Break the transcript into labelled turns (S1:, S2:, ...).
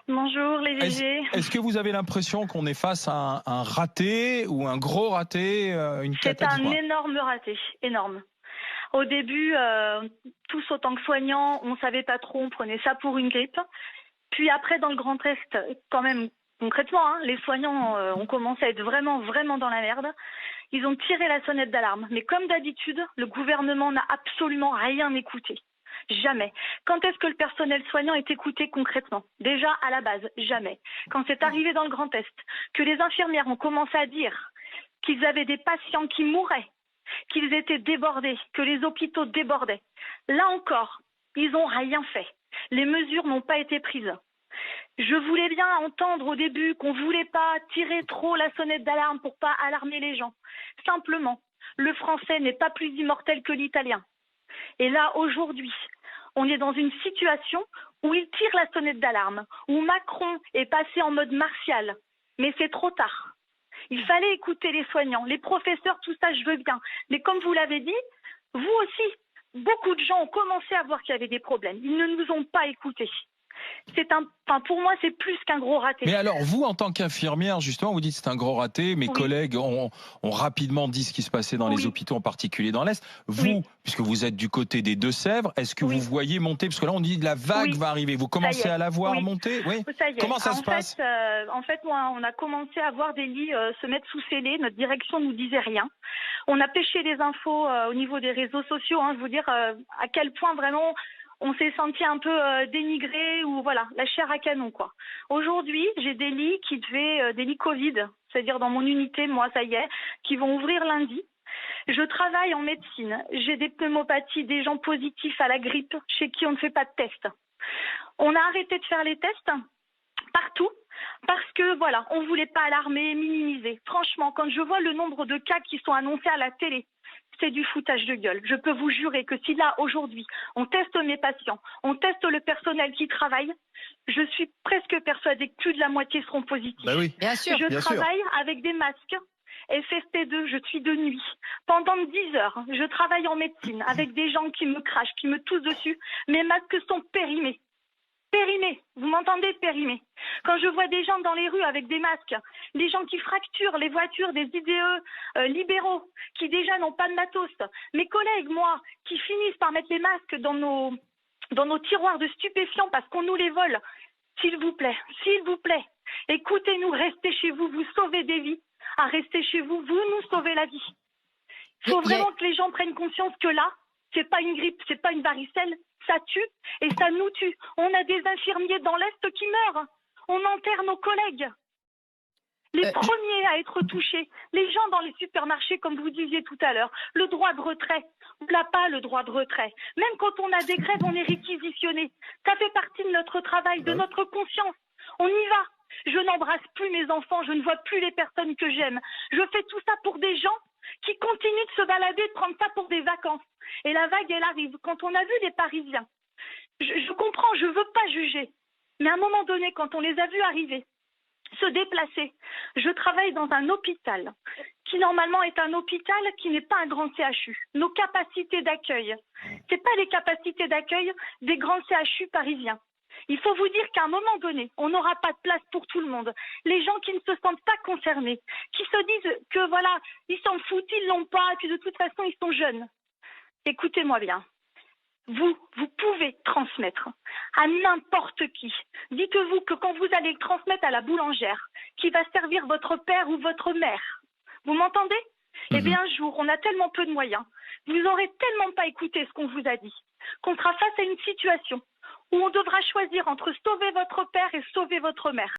S1: Bonjour les GG.
S2: Est-ce que vous avez l'impression qu'on est face à un raté ou un gros raté, une
S1: C'est
S2: catastrophe?
S1: un énorme raté, énorme. Au début, tous autant que soignants, on savait pas trop, on prenait ça pour une grippe. Puis après, dans le Grand Est, quand même, concrètement, les soignants ont commencé à être vraiment dans la merde. Ils ont tiré la sonnette d'alarme. Mais comme d'habitude, le gouvernement n'a absolument rien écouté. Jamais. Quand est-ce que le personnel soignant est écouté concrètement? Déjà, à la base, jamais. Quand c'est arrivé dans le Grand Est, que les infirmières ont commencé à dire qu'ils avaient des patients qui mouraient, qu'ils étaient débordés, que les hôpitaux débordaient. Là encore, ils n'ont rien fait. Les mesures n'ont pas été prises. Je voulais bien entendre au début qu'on ne voulait pas tirer trop la sonnette d'alarme pour pas alarmer les gens. Simplement, le français n'est pas plus immortel que l'italien. Et là, aujourd'hui, on est dans une situation où il tire la sonnette d'alarme, où Macron est passé en mode martial. Mais c'est trop tard. Il fallait écouter les soignants, les professeurs, tout ça, je veux bien. Mais comme vous l'avez dit, vous aussi, beaucoup de gens ont commencé à voir qu'il y avait des problèmes. Ils ne nous ont pas écoutés. Pour moi, c'est plus qu'un gros raté.
S2: Mais alors, vous, en tant qu'infirmière, justement, vous dites que c'est un gros raté. Mes collègues ont rapidement dit ce qui se passait dans les hôpitaux, en particulier dans l'Est. Vous, puisque vous êtes du côté des Deux-Sèvres, est-ce que vous voyez monter, parce que là, on dit que la vague va arriver. Vous commencez à la voir monter? Oui.
S1: Ça y est.
S2: Comment ça se passe?
S1: En fait, moi, on a commencé à voir des lits se mettre sous scellés. Notre direction nous disait rien. On a pêché des infos au niveau des réseaux sociaux. Je veux dire à quel point vraiment on s'est senti un peu dénigré ou voilà, la chair à canon quoi. Aujourd'hui, j'ai des lits des lits Covid, c'est-à-dire dans mon unité, moi ça y est, qui vont ouvrir lundi. Je travaille en médecine, j'ai des pneumopathies, des gens positifs à la grippe chez qui on ne fait pas de tests. On a arrêté de faire les tests partout parce que voilà, on voulait pas alarmer, minimiser. Franchement, quand je vois le nombre de cas qui sont annoncés à la télé, c'est du foutage de gueule. Je peux vous jurer que si là, aujourd'hui, on teste mes patients, on teste le personnel qui travaille, je suis presque persuadée que plus de la moitié seront positifs.
S2: Bah oui,
S3: bien sûr.
S1: Je travaille avec des masques FFP2, je suis de nuit. Pendant 10 heures, je travaille en médecine avec des gens qui me crachent, qui me toussent dessus. Mes masques sont périmés. Périmés, vous m'entendez, périmés. Quand je vois des gens dans les rues avec des masques, des gens qui fracturent les voitures des IDE libéraux, qui déjà n'ont pas de matos, mes collègues, moi, qui finissent par mettre les masques dans nos tiroirs de stupéfiants parce qu'on nous les vole, s'il vous plaît, écoutez-nous, restez chez vous, vous sauvez des vies. À rester chez vous, vous nous sauvez la vie. Il faut vraiment que les gens prennent conscience que là, c'est pas une grippe, c'est pas une varicelle, ça tue et ça nous tue. On a des infirmiers dans l'Est qui meurent. On enterre nos collègues. Les premiers à être touchés, les gens dans les supermarchés, comme vous disiez tout à l'heure, le droit de retrait. On n'a pas le droit de retrait. Même quand on a des grèves, on est réquisitionné. Ça fait partie de notre travail, de notre conscience. On y va. Je n'embrasse plus mes enfants, je ne vois plus les personnes que j'aime. Je fais tout ça pour des gens qui continuent de se balader, de prendre ça pour des vacances. Et la vague, elle arrive. Quand on a vu les Parisiens, je comprends, je ne veux pas juger. Mais à un moment donné, quand on les a vus arriver, se déplacer, je travaille dans un hôpital qui normalement est un hôpital qui n'est pas un grand CHU. Nos capacités d'accueil, ce n'est pas les capacités d'accueil des grands CHU parisiens. Il faut vous dire qu'à un moment donné, on n'aura pas de place pour tout le monde. Les gens qui ne se sentent pas concernés, qui se disent que voilà, ils s'en foutent, ils l'ont pas, que de toute façon ils sont jeunes. Écoutez-moi bien. Vous pouvez transmettre à n'importe qui. Dites-vous que quand vous allez le transmettre à la boulangère, qui va servir votre père ou votre mère, vous m'entendez? Eh bien, un jour, on a tellement peu de moyens, vous n'aurez tellement pas écouté ce qu'on vous a dit, qu'on sera face à une situation où on devra choisir entre sauver votre père et sauver votre mère.